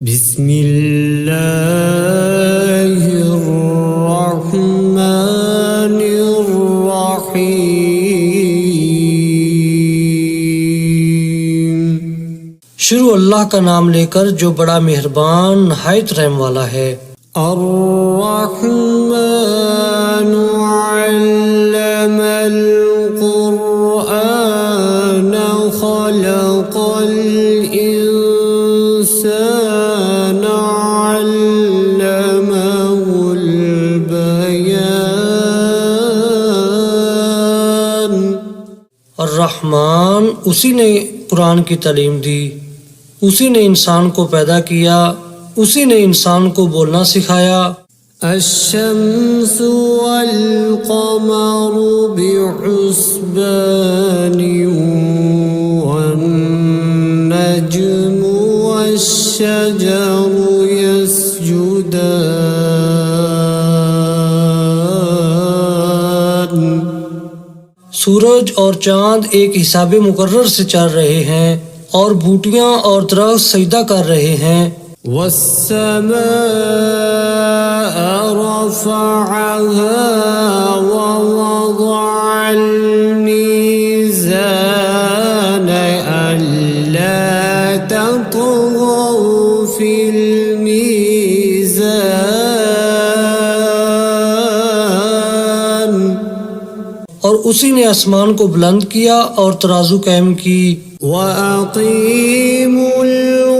बिस्मिल्लाहिर्रहमानिर्रहीम। शुरू अल्लाह का नाम लेकर जो बड़ा मेहरबान नहायत रहम वाला है। अर्रहमानु अल्लमल कुरआन खलक़ल इंसान अल्लमहुल बयान। अर्रहमान उसी ने कुरान की तालीम दी, उसी ने इंसान को पैदा किया, उसी ने इंसान को बोलना सिखाया। अश्शम्सु वल क़मरु बिहुस्बानि वन नज्मु वश्शजरु यस्जुदान। सूरज और चांद एक हिसाबे मुकर्रर से चल रहे हैं और बूटियां और दरख्त सजदा कर रहे हैं। वस्समाअ रफ़अहा व वज़अल मीज़ान अल्ला ततग़ौ फ़िल मीज़ान। और उसी ने आसमान को बुलंद किया और तराजू कायम की। वअक़ीमुल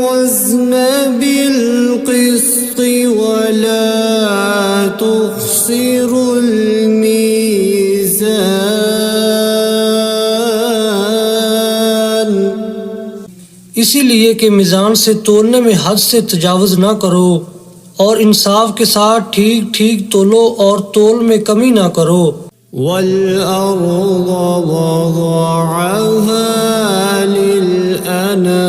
वज़्न बिल क़िस्ति वला तुख़्सिरुल मीज़ान। इसीलिए कि मीज़ान से तोलने में हद से तजावुज़ ना करो और इंसाफ के साथ ठीक ठीक तोलो और तोल में कमी ना करो। वल-अर्ज़ वज़अहा लिल-अनाम।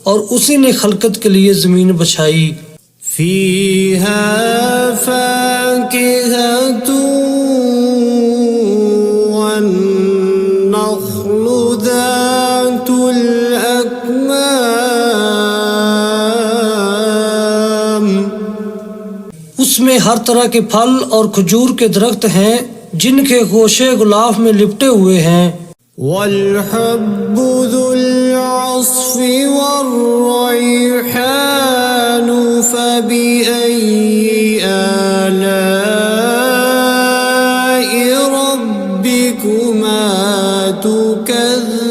और उसी ने खलकत के लिए जमीन बछाई। फ़ीहा फ़ाकिहतुन वन्नख़्लु ज़ातुल अकमाम। उसमें हर तरह के फल और खजूर के दरख्त हैं जिनके गोशे गुलाफ में लिपटे हुए हैं। वल-हब्बु ज़ुल-अस्फ़ि वर्रैहानु फ़बिअय्यि आलाइ रब्बिकुमा तुकज़्ज़िबान।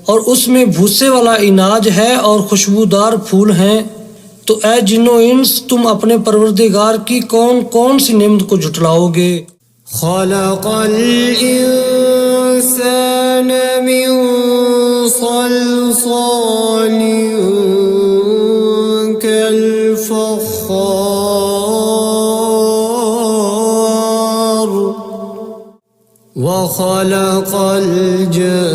और उसमें भूसे वाला इनाज है और खुशबूदार फूल हैं। तो ऐ जिन्नो इंस तुम अपने परवरदिगार की कौन कौन सी नेमत को झुटलाओगे। खलक़ल इंसान मिन सल्सालिन कल फ़ख़्ख़ार व खलक़ल जन्न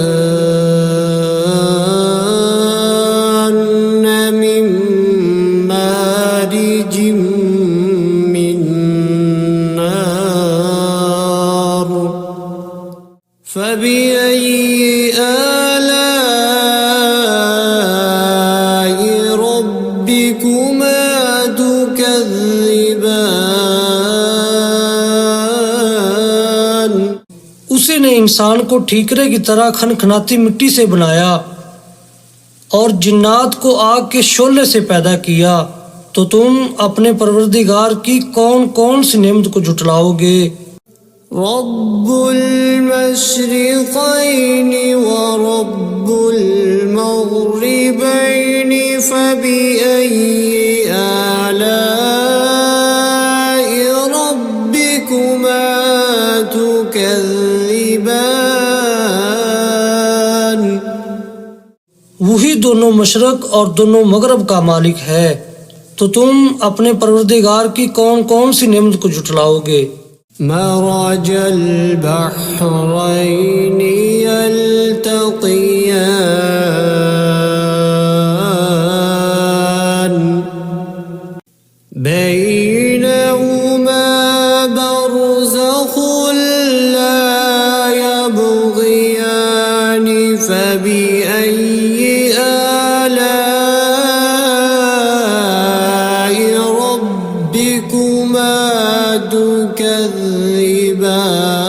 मिन मारिजिम मिन नार फ़बिअय्यि आलाइ रब्बिकुमा तुकज़्ज़िबान। उसी ने इंसान को ठीकरे की तरह खनखनाती मिट्टी से बनाया और जिन्नात को आग के शोले से पैदा किया। तो तुम अपने परवरदिगार की कौन कौन सी नेमत को झुटलाओगे। रब्बुल मशरिक़ैनि व रब्बुल मग़रिबैनि फ़बिअय्यि आलाइ रब्बिकुमा तुकज़्ज़िबान। वही दोनों मशरक और दोनों मगरब का मालिक है। तो तुम अपने परवरदिगार की कौन कौन सी नेमत को झुटलाओगे। मरजल बहरैनि यल्तक़ियान बैनहुमा बरज़ख़ुल تكذبان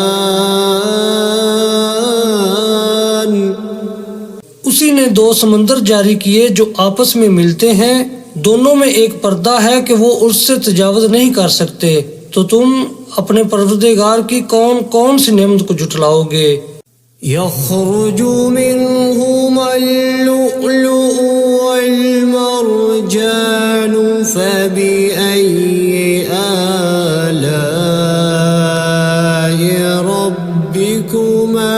उसी ने दो समंदर जारी किए जो आपस में मिलते हैं, दोनों में एक पर्दा है कि वो उससे तजावुज नहीं कर सकते। तो तुम अपने परवरदिगार की कौन कौन सी नेमत को जुटलाओगे। يخرج منهما اللؤلؤ والمرجان فبأي آلاء ربكما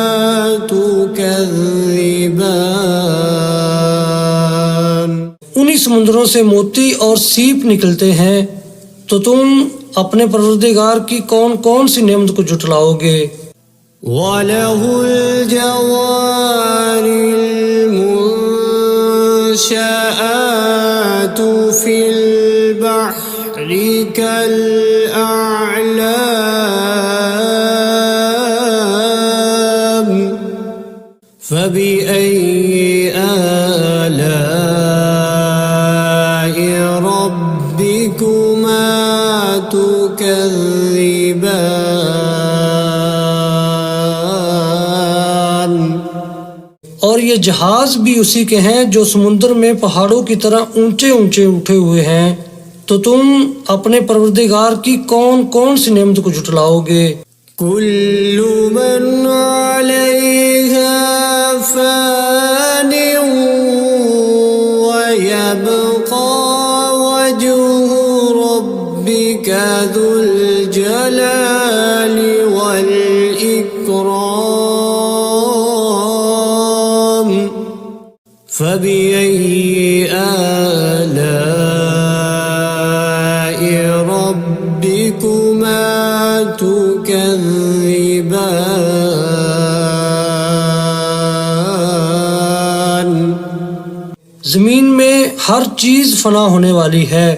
تكذبان उन्हीं समुद्रों से मोती और सीप निकलते हैं, तो तुम अपने परवरदिगार की कौन कौन सी नेमत को जुटलाओगे। وله الجوار المنشآت في البحر كالأعلام فبأي آلاء ربكما تكذبان और ये जहाज भी उसी के हैं जो समुद्र में पहाड़ों की तरह ऊंचे ऊंचे उठे हुए हैं। तो तुम अपने परवरदिगार की कौन कौन सी नेमत को जुटलाओगे। كل من عليها فان ويبقى وجه ربك ذو الجلال والإكرام فبأي آلاء ربكما تكذبان जमीन में हर चीज फना होने वाली है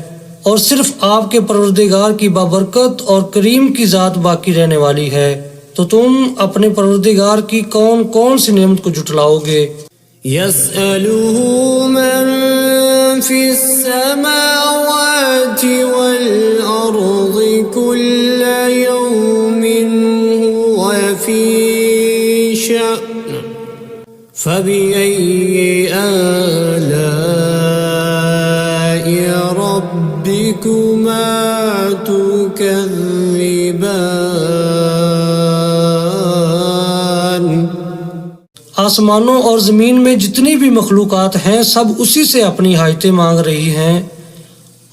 और सिर्फ आपके परवरदिगार की बाबरकत और करीम की जात बाकी रहने वाली है। तो तुम अपने परवरदिगार की कौन कौन सी नेमत को जुटलाओगे। يسأله من في السماوات والأرض كل يوم هو في شأن فبأي آلاء ربكما تكذبان आसमानों और जमीन में जितनी भी मखलूकात हैं सब उसी से अपनी हाजतें मांग रही हैं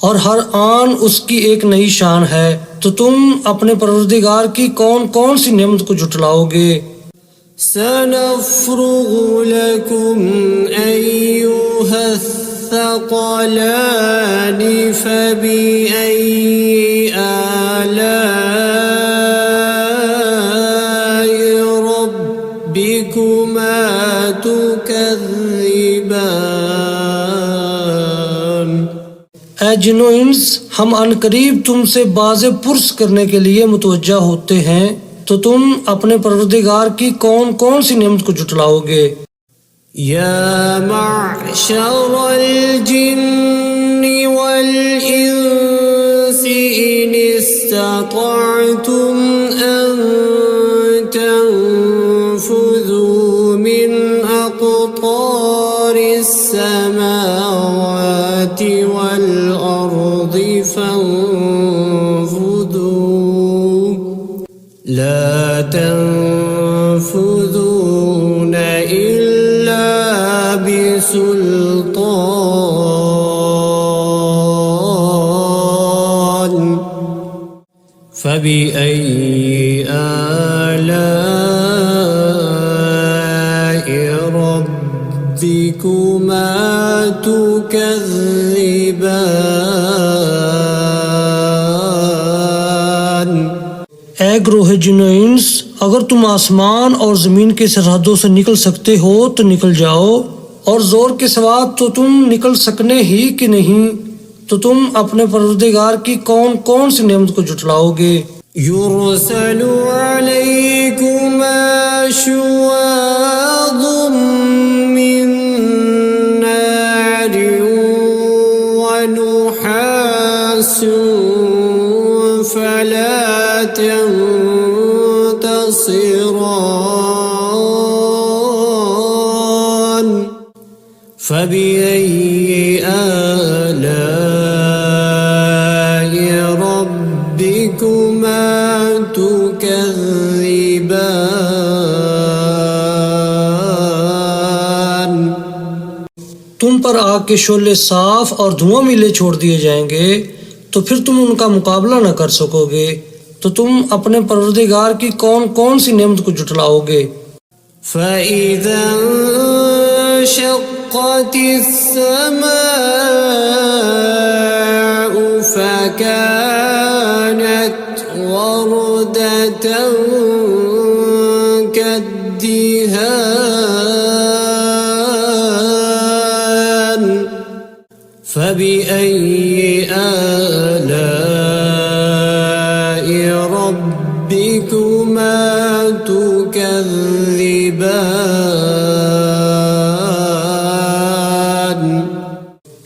और हर आन उसकी एक नई शान है। तो तुम अपने परवरदिगार की कौन कौन सी नेमत को जुटलाओगे। سنفرغ لكم أيها الثقلان فبأي آلاء ربكما تكذبان ऐ जिन्नो इंस, हम अनकरीब तुमसे बाज़े पुरस करने के लिए मुतवज्जा होते हैं। तो तुम अपने परवरदिगार की कौन कौन सी नेमत को जुटलाओगे। يا معشر الجن والإنس إن استطعتم أن تنفذوا من أقطار السماوات والأرض فانفذوا لا تنفذون إلا بسلطان فبأي آلاء ربكما تكذبان ऐ ग्रोह जिन्नो इंस, अगर तुम आसमान और जमीन की सरहदों से निकल सकते हो तो निकल जाओ, और जोर के सिवा तो तुम निकल सकने ही कि नहीं। तो तुम अपने परवरदिगार की कौन कौन सी नेमत को जुटलाओगे। يرسل عليكما شواظ من نار ونحاس فلا تنظرون تبصران فبأي آلاء ربكما تكذبان तुम पर आग के शोले साफ और धुआं मिले छोड़ दिए जाएंगे तो फिर तुम उनका मुकाबला न कर सकोगे। तो तुम अपने परवरदिगार की कौन कौन सी नेमत को जुटलाओगे। فإذا انشقت السماء فكانت وردة كالدهان فبأي آلاء ربكما تكذبان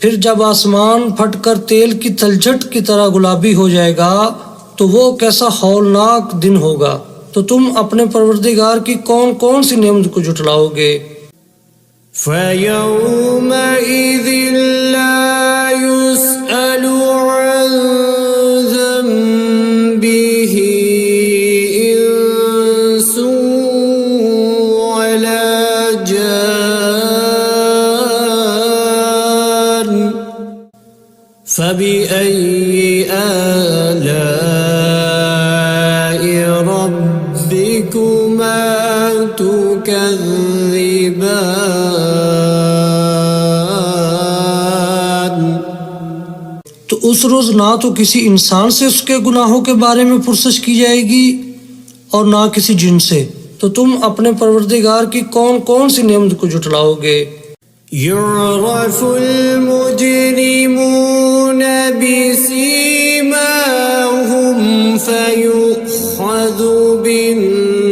फिर जब आसमान फटकर तेल की तलछट की तरह गुलाबी हो जाएगा तो वो कैसा हौलनाक दिन होगा। तो तुम अपने परवरदिगार की कौन कौन सी नेमत को जुटलाओगे। فيومئذ لا يسأل عن ذنبه إنس ولا جان فبأي آلاء ربكما تكذبان तो उस रोज ना तो किसी इंसान से उसके गुनाहों के बारे में पुरसश की जाएगी और ना किसी जिन से। तो तुम अपने परवरदिगार की कौन कौन सी नेमत को जुटलाओगे। يعرف المجرمون بسيماهم فيؤخذ بالنواصي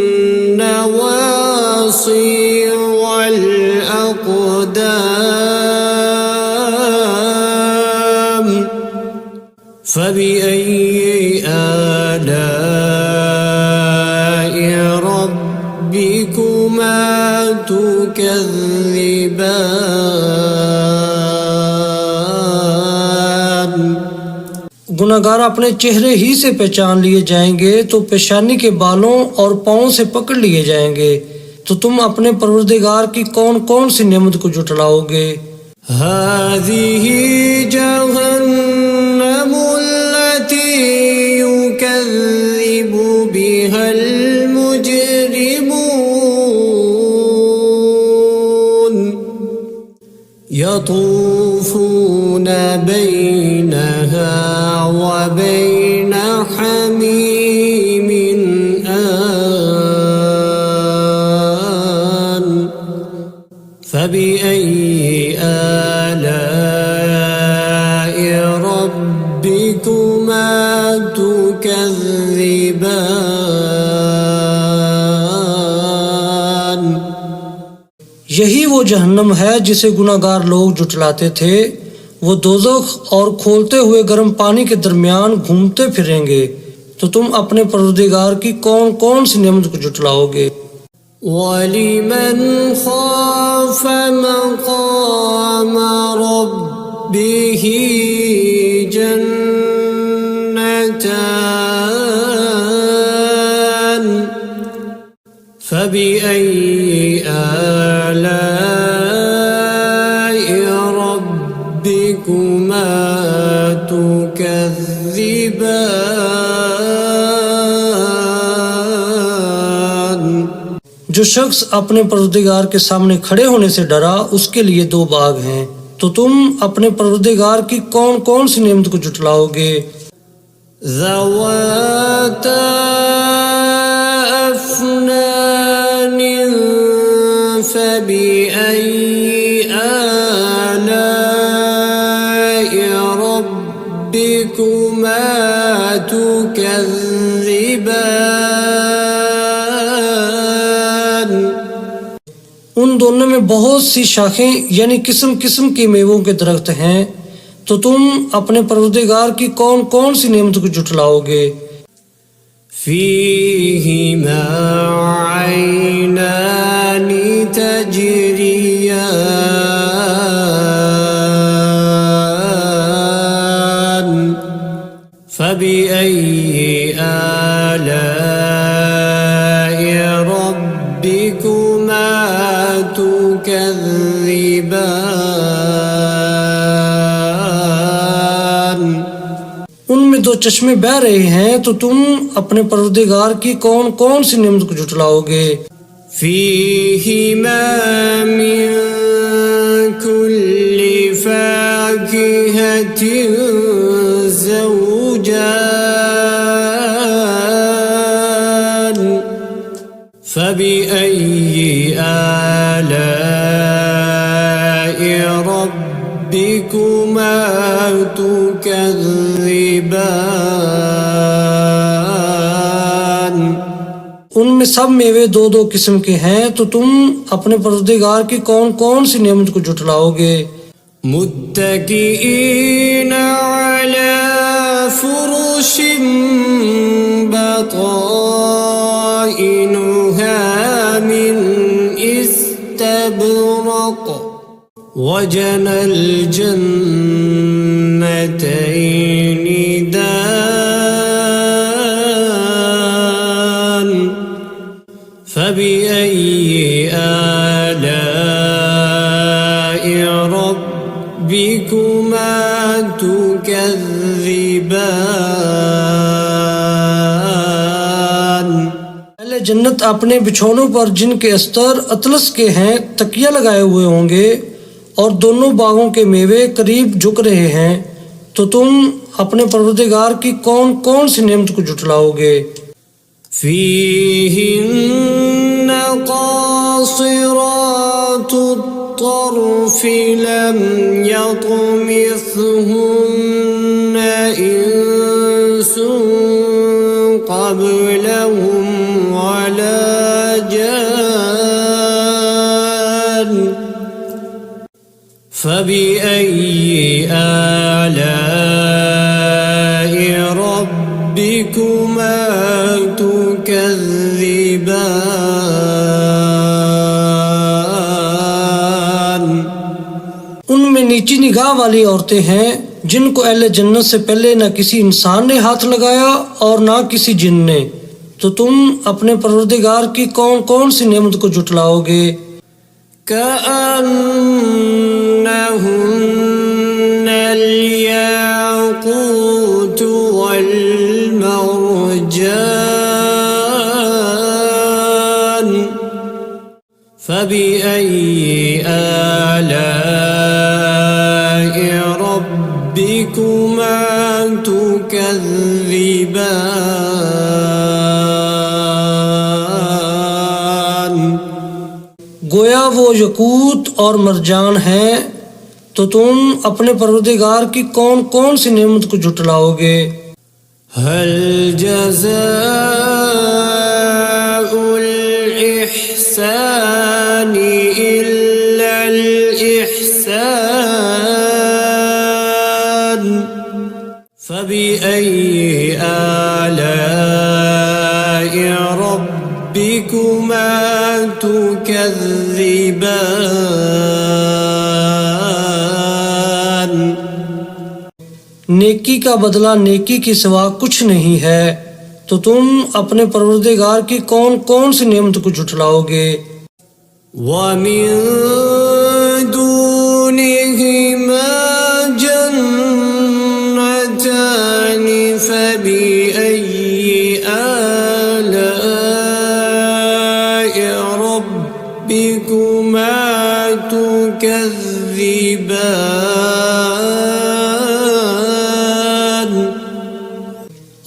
والأقدام فبأي آلاء ربكما تكذبان गुनाहगार अपने चेहरे ही से पहचान लिए जाएंगे तो पेशानी के बालों और पाँव से पकड़ लिए जाएंगे। तो तुम अपने परवरदिगार की कौन कौन सी नेमत को जुटलाओगे। هذه جهنم التي يكذب بها المجرمون يطوفون بينها وبين حميم آن فبأي آلاء ربكما تكذبان यही वो जहन्नम है जिसे गुनाहगार लोग जुटलाते थे। वो दोज़ख और खोलते हुए गर्म पानी के दरमियान घूमते फिरेंगे। तो तुम अपने परवरदिगार की कौन कौन सी नेमत को जुटलाओगे। वलिमन खाफ मक़ाम रब्बिही जन्नतान फबिअय्यि आलाइ रब्बिकुमा तुकज़्ज़िबान। जो शख्स अपने परवरदिगार के सामने खड़े होने से डरा उसके लिए दो बाग हैं। तो तुम अपने परवरदिगार की कौन कौन सी नेमत को जुटलाओगे। ज़वाता अफ़नान फ़बिअय्यि आलाइ रब्बिकुमा तुकज़्ज़िबान। उन दोनों में बहुत सी शाखें यानी किस्म किस्म के मेवों के दरख्त हैं। तो तुम अपने परवरदिगार की कौन कौन सी नेमत को जुटलाओगे। فيهما عينان تجريان فبأي آلاء ربكما تكذبان उनमें दो चश्मे बह रहे हैं, तो तुम अपने परवरदिगार की कौन कौन सी नेमत को झुटलाओगे। فيهما من كل فاكهة زوجان فبأي آلاء ربكما تكذبان उनमें सब मेवे दो दो किस्म के हैं, तो तुम अपने परवरदिगार की कौन कौन सी नेमत को झुटलाओगे। मुत्तकीईन अला फुरुश बताइनुहा मिन इस्तबरक वजनल जन्नतैनि दान فبأي آلاء ربكما تكذبان पहले जन्नत अपने बिछौनों पर जिनके अस्तर अतलस के हैं तकिया लगाए हुए होंगे, और दोनों बागों के मेवे करीब झुक रहे हैं, तो तुम अपने परवरदिगार की कौन कौन सी नेमत को झुटलाओगे। فيهن قاصرات الطرف لم يطمثهن إنس قبلهم ولا جان فبأي آلاء ربكما تكذبان उनमें नीची निगाह वाली औरतें हैं, जिनको अहले जन्नत से पहले न किसी इंसान ने हाथ लगाया और न किसी जिन ने, तो तुम अपने परवरदिगार की कौन कौन सी नेमत को झुटलाओगे। كأنهن الياقوت والمرجان فبأي آلاء ربكما تكذبان गोया वो यकूत और मरजान हैं, तो तुम अपने परवरदिगार की कौन कौन सी नेमत को झुटलाओगे। هل جزاء الإحسان إلا الإحسان فبأي آلاء ربكما تكذبان नेकी का बदला नेकी के सिवा कुछ नहीं है, तो तुम अपने परवरदिगार की कौन कौन सी नेमत को झुटलाओगे। ومن دونهما جنتان فبأي آلاء ربكما تكذبان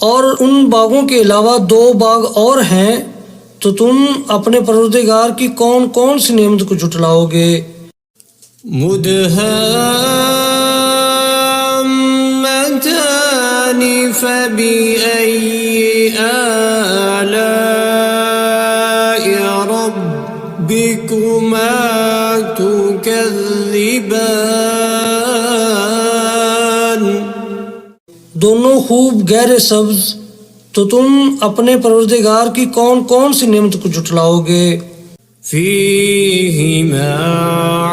और उन बागों के अलावा दो बाग और हैं, तो तुम अपने परवरदिगार की कौन कौन सी नेमत को झुटलाओगे। मुदहाम्मतान फबिअय्यि आलाइ रब्बिकुमा तुकज़्ज़िबान दोनों खूब गहरे सब्ज, तो तुम अपने परवरदिगार की कौन कौन सी नेमत को जुटलाओगे। فيهما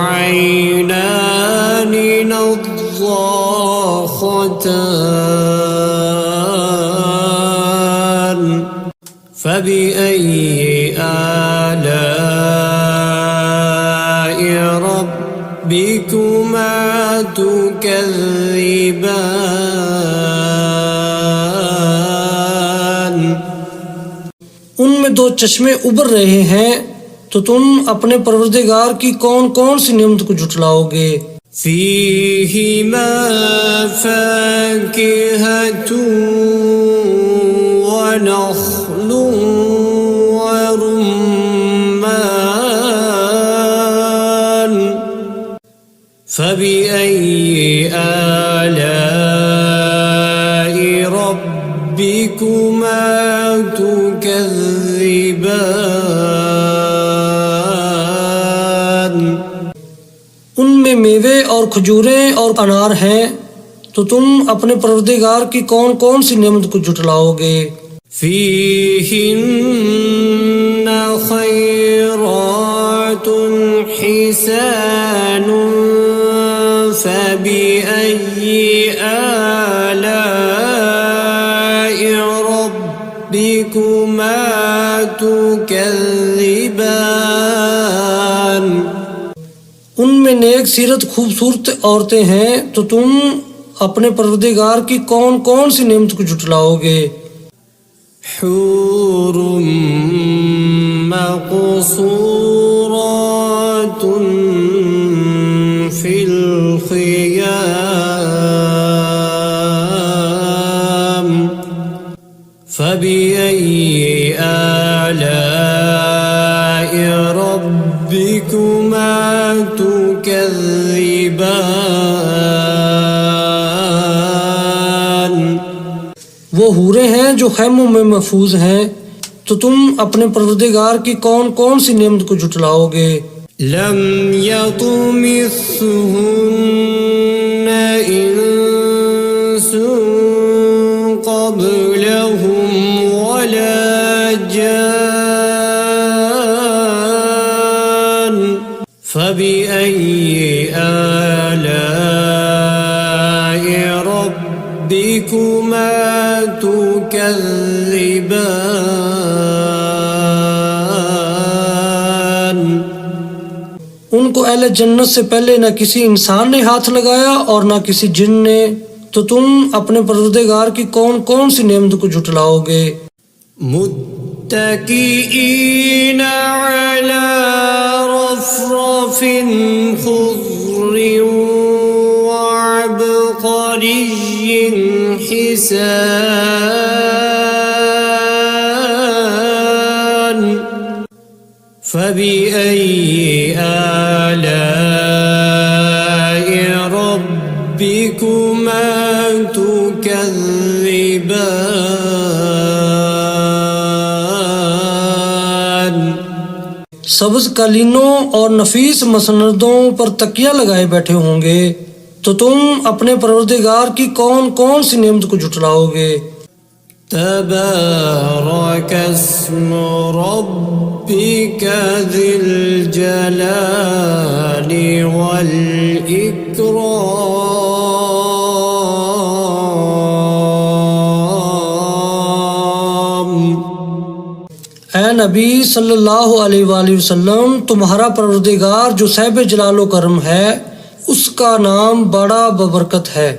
عينان نضاختان فبأي آلاء ربكما تكذبان। उनमें दो चश्मे उबर रहे हैं, तो तुम अपने परवरदिगार की कौन कौन सी नेमत को जुटलाओगे। فيهما فاكهة ونخل ورمان فبأي آلاء ربكما تكذبان। उनमें मेवे और खजूरें और अनार हैं, तो तुम अपने परवरदिगार की कौन कौन सी नेमत को जुटलाओगे। فيهن خيرات حسان فبأي آلاء ربكما تكذبان। उनमें नेक सीरत खूबसूरत औरतें हैं, तो तुम अपने परवरदिगार की कौन कौन सी नेमत को जुटलाओगे। حور مقصورات في الخيام فبأي آلاء ربكما تكذبان। वो हूरें हैं जो खैमों में महफूज हैं, तो तुम अपने परवरदिगार की कौन कौन सी नेमत को जुटलाओगे। لم يطمثهن إنس قبلهم ولا جان فبأي آلاء ربكما تكذبان। उनको अहले जन्नत से पहले न किसी इंसान ने हाथ लगाया और न किसी जिन ने, तो तुम अपने परवरदिगार की कौन कौन सी नेमत को जुटलाओगे। मुत्तकीईन अला रफ़रफ़िन ख़ुज़्र वअबक़रिय्यिन हिसान فبأي آلاء ربكما تكذبان। सब्ज कालीनों और नफीस मसनदों पर तकिया लगाए बैठे होंगे, तो तुम अपने परवरदिगार की कौन कौन सी नेमत को जुटलाओगे। تبارك اسم ربك ذي الجلال والإكرام। ऐ नबी सल्लल्लाहु अलैहि वसल्लम, तुम्हारा परवरदिगार जो साहिब जलालो करम है, उसका नाम बड़ा बबरकत है।